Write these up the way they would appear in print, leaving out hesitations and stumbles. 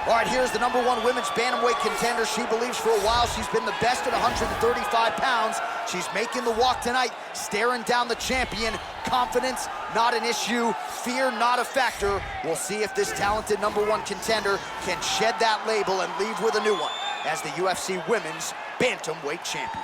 All right, here's the #1 women's bantamweight contender. She believes for a while she's been the best at 135 pounds. She's making the walk tonight, staring down the champion. Confidence, not an issue. Fear, not a factor. We'll see if this talented #1 contender can shed that label and leave with a new one as the UFC Women's Bantamweight Champion.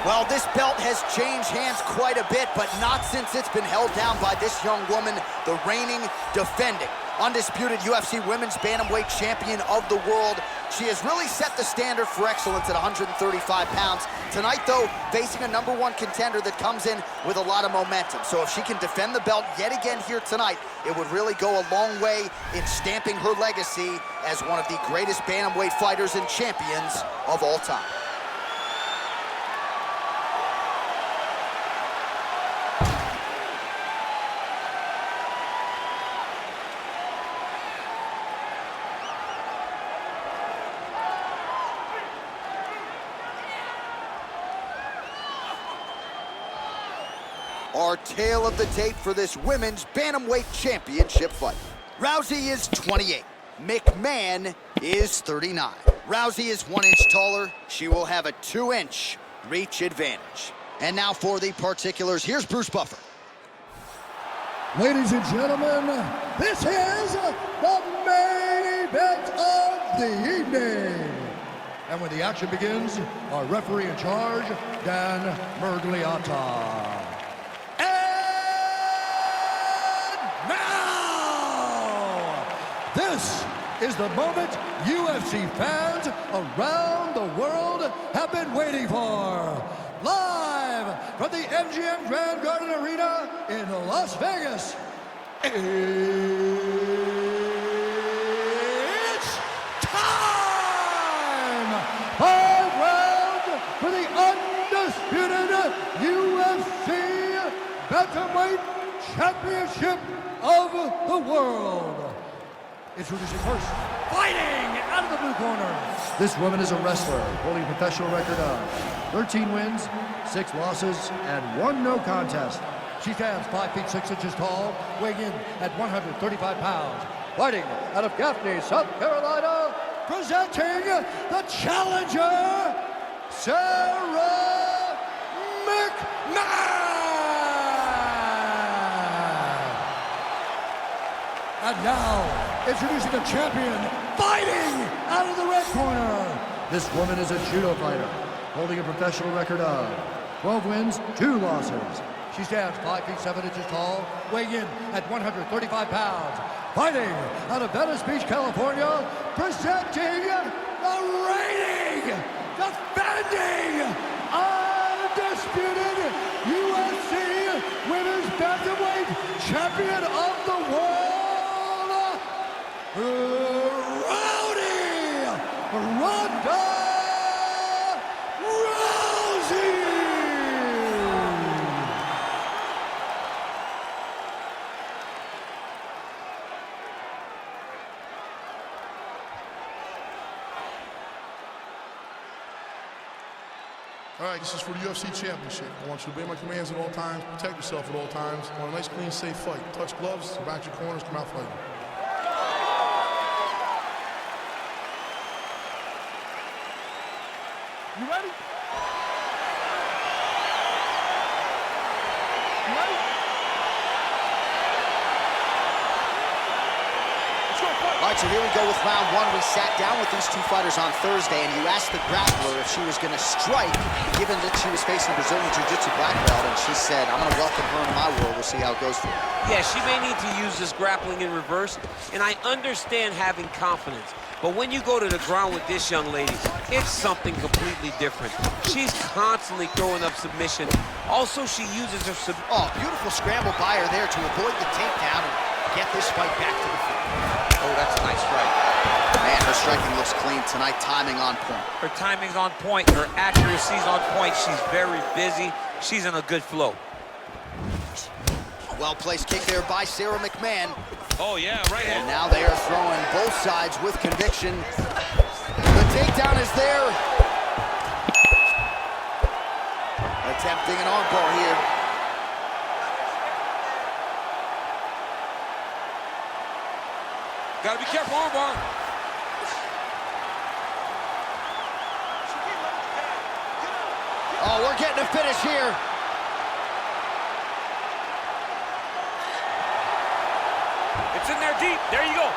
Well, this belt has changed hands quite a bit, but not since it's been held down by this young woman, the reigning, defending, undisputed UFC Women's Bantamweight Champion of the world. She has really set the standard for excellence at 135 pounds. Tonight, though, facing a #1 contender that comes in with a lot of momentum. So if she can defend the belt yet again here tonight, it would really go a long way in stamping her legacy as one of the greatest bantamweight fighters and champions of all time. Our tale of the tape for this women's bantamweight championship fight. Rousey is 28. McMann is 39. Rousey is 1 inch taller. She will have a 2-inch reach advantage. And now for the particulars, here's Bruce Buffer. Ladies and gentlemen, this is the main event of the evening. And when the action begins, our referee in charge, Dan Mergliata. This is the moment UFC fans around the world have been waiting for. Live from the MGM Grand Garden Arena in Las Vegas, it's time! 5 rounds for the undisputed UFC Bantamweight Championship of the world. Introducing first, fighting out of the blue corner. This woman is a wrestler, holding a professional record of 13 wins, 6 losses, and 1 no contest. She stands 5 feet 6 inches tall, weighing in at 135 pounds. Fighting out of Gaffney, South Carolina, presenting the challenger, Sarah McMann. And now, introducing the champion, fighting out of the red corner. This woman is a judo fighter, holding a professional record of 12 wins, 2 losses. She stands 5 feet 7 inches tall, weighing in at 135 pounds. Fighting out of Venice Beach, California, presenting the reigning, defending, undisputed UFC Women's Bantamweight Champion of the world, Ronda Rousey! All right, this is for the UFC Championship. I want you to obey my commands at all times, protect yourself at all times. I want a nice, clean, safe fight. Touch gloves, back your corners, come out fighting. You ready? You ready? Let's go, fight. All right, so here we go with round 1. We sat down with these 2 fighters on Thursday, and you asked the grappler if she was going to strike, given that she was facing a Brazilian Jiu-Jitsu black belt, and she said, I'm going to welcome her into my world. We'll see how it goes for her. Yeah, she may need to use this grappling in reverse, and I understand having confidence. But when you go to the ground with this young lady, it's something completely different. She's constantly throwing up submission. Also, she uses her beautiful scramble by her there to avoid the takedown. get this fight back to the floor. Oh, that's a nice strike. Man, her striking looks clean tonight, timing on point. Her timing's on point, her accuracy's on point. She's very busy. She's in a good flow. A well-placed kick there by Sarah McMann. Oh, yeah, right And hand. now they are throwing both sides with conviction. The takedown is there. Attempting an armbar here. Gotta be careful, armbar. Oh, we're getting a finish here. It's in there deep. There you go.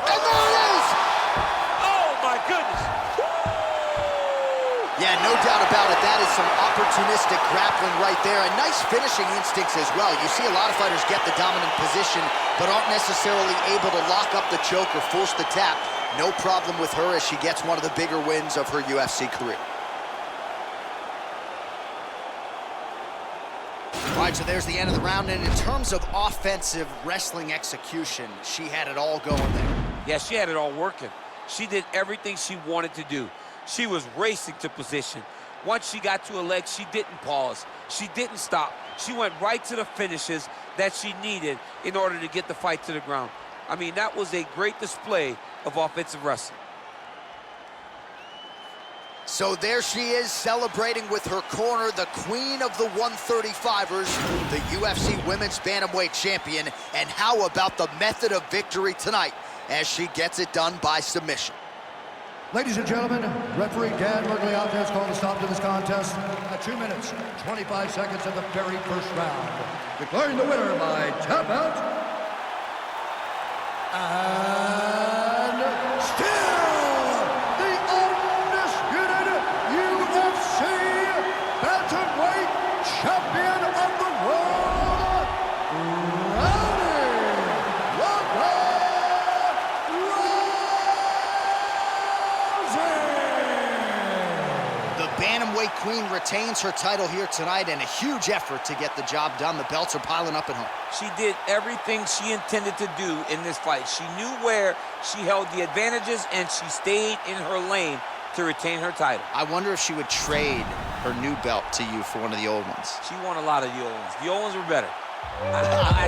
And there it is! Oh, my goodness. Yeah, no doubt about it. That is some opportunistic grappling right there. And nice finishing instincts as well. You see a lot of fighters get the dominant position, but aren't necessarily able to lock up the choke or force the tap. No problem with her as she gets one of the bigger wins of her UFC career. All right, so there's the end of the round. And in terms of offensive wrestling execution, she had it all going there. Yeah, she had it all working. She did everything she wanted to do. She was racing to position. Once she got to a leg, she didn't pause. She didn't stop. She went right to the finishes that she needed in order to get the fight to the ground. I mean, that was a great display of offensive wrestling. So there she is, celebrating with her corner, the queen of the 135ers, the UFC Women's Bantamweight Champion. And how about the method of victory tonight as she gets it done by submission? Ladies and gentlemen, referee Dan Mergliotta has called a stop to this contest at 2 minutes, 25 seconds of the very first round. Declaring the winner by tap out. And still the undisputed UFC Bantamweight Champion of the world, The Bantamweight Queen retains her title here tonight, and a huge effort to get the job done. The belts are piling up at home. She did everything she intended to do in this fight. She knew where she held the advantages, and she stayed in her lane to retain her title. I wonder if she would trade her new belt to you for one of the old ones. She won a lot of the old ones. The old ones were better. I